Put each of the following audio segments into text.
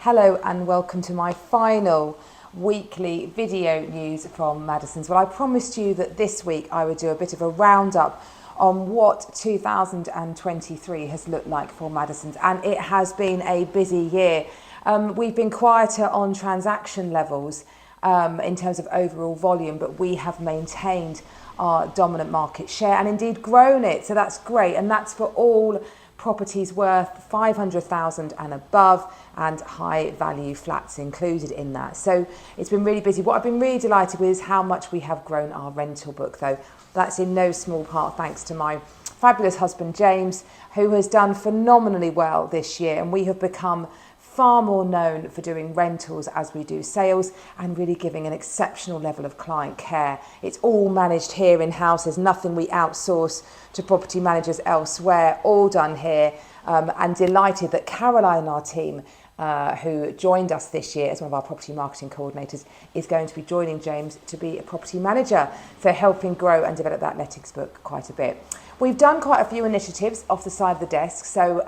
Hello and welcome to my final weekly video news from Madison's. Well, I promised you that this week I would do a bit of a roundup on what 2023 has looked like for Madison's, and it has been a busy year. We've been quieter on transaction levels in terms of overall volume, but we have maintained our dominant market share and indeed grown it, so that's great, and that's for all properties worth 500,000 and above, and high value flats included in that. So it's been really busy. What I've been really delighted with is how much we have grown our rental book, though. That's in no small part thanks to my fabulous husband James, who has done phenomenally well this year, and we have become far more known for doing rentals as we do sales and really giving an exceptional level of client care. It's all managed here in-house. There's nothing we outsource to property managers elsewhere, all done here. And delighted that Caroline, our team, who joined us this year as one of our property marketing coordinators, is going to be joining James to be a property manager, so helping grow and develop that lettings book quite a bit. We've done quite a few initiatives off the side of the desk, so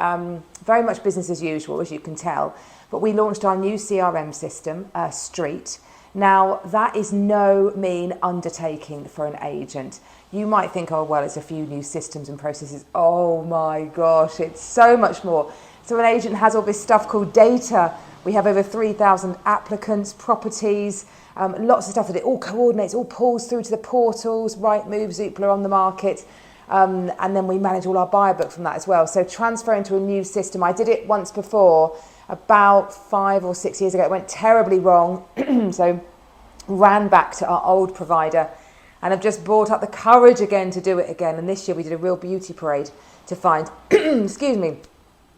very much business as usual, as you can tell. But we launched our new CRM system, Street. Now, that is no mean undertaking for an agent. You might think, oh, well, it's a few new systems and processes. Oh my gosh, it's so much more. So an agent has all this stuff called data. We have over 3,000 applicants, properties, lots of stuff that it all coordinates, all pulls through to the portals, Rightmove, Zoopla on the market. And then we manage all our buyer book from that as well. So transferring to a new system, I did it once before, about 5 or 6 years ago. It went terribly wrong, so ran back to our old provider, and I've just brought up the courage again to do it again. And this year we did a real beauty parade to find, excuse me,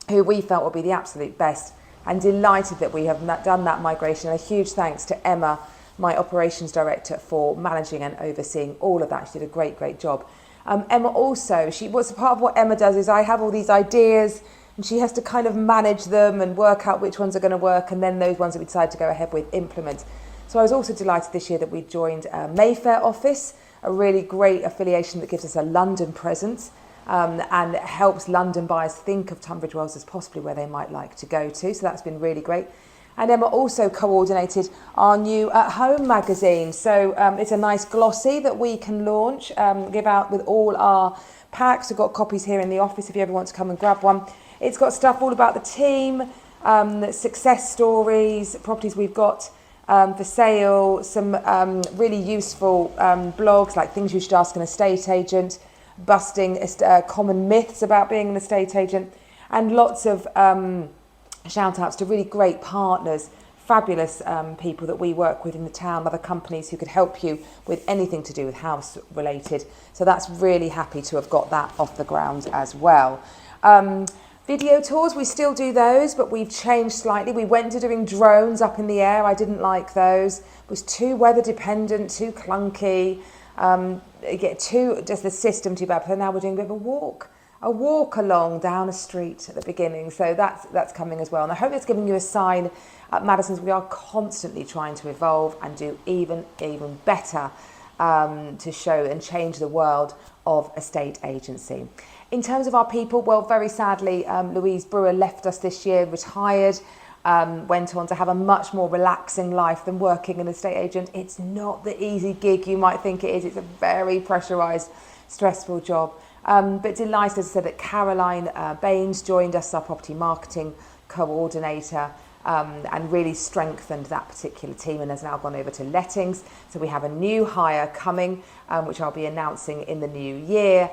who we felt would be the absolute best, and delighted that we have done that migration. And a huge thanks to Emma, my operations director, for managing and overseeing all of that. She did a great job. Emma also, what's part of what Emma does is I have all these ideas and she has to kind of manage them and work out which ones are going to work, and then those ones that we decide to go ahead with implement. So I was also delighted this year that we joined Mayfair office, a really great affiliation that gives us a London presence and helps London buyers think of Tunbridge Wells as possibly where they might like to go to. So that's been really great. And Emma also coordinated our new At Home magazine. So it's a nice glossy that we can launch, give out with all our packs. We've got copies here in the office if you ever want to come and grab one. It's got stuff all about the team, success stories, properties we've got for sale, some really useful blogs like things you should ask an estate agent, busting common myths about being an estate agent, and lots of shout outs to really great partners, fabulous people that we work with in the town, other companies who could help you with anything to do with house related. So that's really happy to have got that off the ground as well. Video tours, we still do those, but we've changed slightly. We went to doing drones up in the air. I didn't like those. It was too weather dependent, too clunky, just the system too bad. So now we're doing a bit of a walk along down a street at the beginning. So that's coming as well. And I hope it's giving you a sign at Madison's. We are constantly trying to evolve and do even better to show and change the world of estate agency. In terms of our people, well, very sadly, Louise Brewer left us this year, retired, went on to have a much more relaxing life than working an estate agent. It's not the easy gig you might think it is. It's a very pressurised, stressful job. But delighted, as I said, that Caroline Baines joined us, our property marketing coordinator, and really strengthened that particular team, and has now gone over to lettings. So we have a new hire coming, which I'll be announcing in the new year,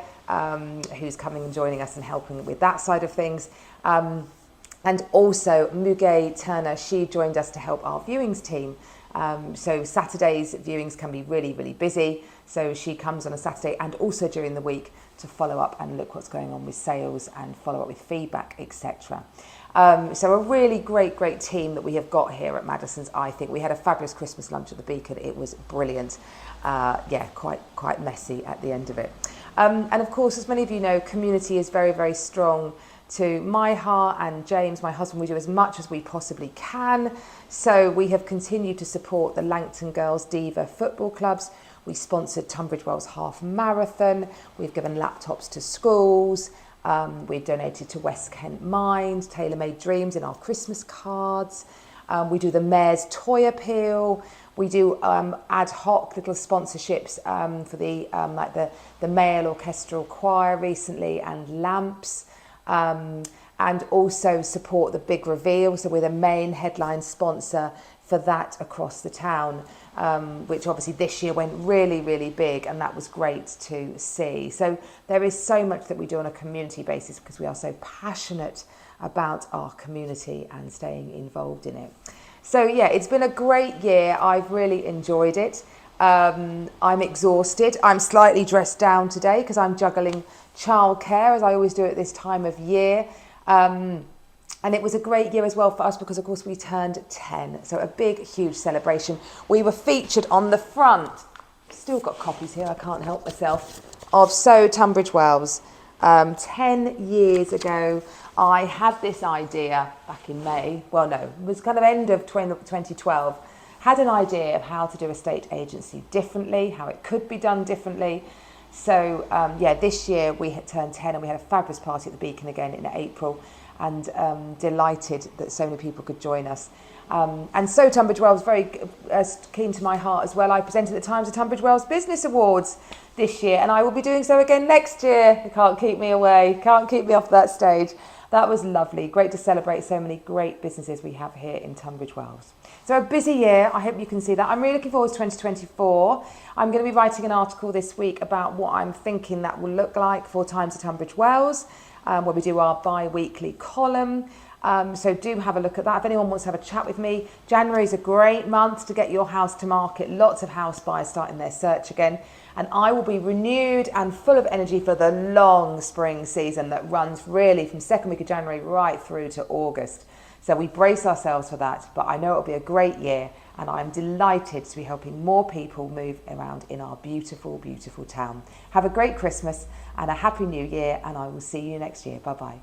who's coming and joining us and helping with that side of things. And also Muge Turner, she joined us to help our viewings team. So Saturdays viewings can be really busy. So she comes on a Saturday and also during the week to follow up and look what's going on with sales and follow up with feedback, etc. So a really great team that we have got here at Madison's. I think we had a fabulous Christmas lunch at the Beacon. It was brilliant. Quite messy at the end of it. And of course, as many of you know, community is very strong to my heart, and James, my husband. We do as much as we possibly can. So we have continued to support the Langton Girls Diva football clubs. We sponsored Tunbridge Wells Half Marathon. We've given laptops to schools. We've donated to West Kent Mind, Tailor Made Dreams in our Christmas cards. We do the Mayor's Toy Appeal. We do ad hoc little sponsorships for the male orchestral choir recently, and lamps, and also support the big reveal. So we're the main headline sponsor for that across the town, which obviously this year went really, really big, and that was great to see. So there is so much that we do on a community basis because we are so passionate about our community and staying involved in it. So yeah, it's been a great year. I've really enjoyed it. I'm exhausted. I'm slightly dressed down today because I'm juggling childcare, as I always do at this time of year. And it was a great year as well for us because, of course, we turned 10. So a big, huge celebration. We were featured on the front. Still got copies here, I can't help myself, of So Tunbridge Wells. 10 years ago, I had this idea back in May. Well, no, it was kind of end of 2012. Had an idea of how to do a estate agency differently, how it could be done differently. So, this year we had turned 10 and we had a fabulous party at the Beacon again in April, and delighted that so many people could join us. And So Tunbridge Wells, very keen to my heart as well. I presented at the Times of Tunbridge Wells Business Awards this year, and I will be doing so again next year. You can't keep me away, can't keep me off that stage. That was lovely. Great to celebrate so many great businesses we have here in Tunbridge Wells. So a busy year. I hope you can see that. I'm really looking forward to 2024. I'm going to be writing an article this week about what I'm thinking that will look like for Times of Tunbridge Wells, where we do our bi-weekly column. So do have a look at that. If anyone wants to have a chat with me, January is a great month to get your house to market. Lots of house buyers starting their search again. And I will be renewed and full of energy for the long spring season that runs really from second week of January right through to August. So we brace ourselves for that, but I know it'll be a great year, and I'm delighted to be helping more people move around in our beautiful, beautiful town. Have a great Christmas and a happy new year, and I will see you next year. Bye-bye.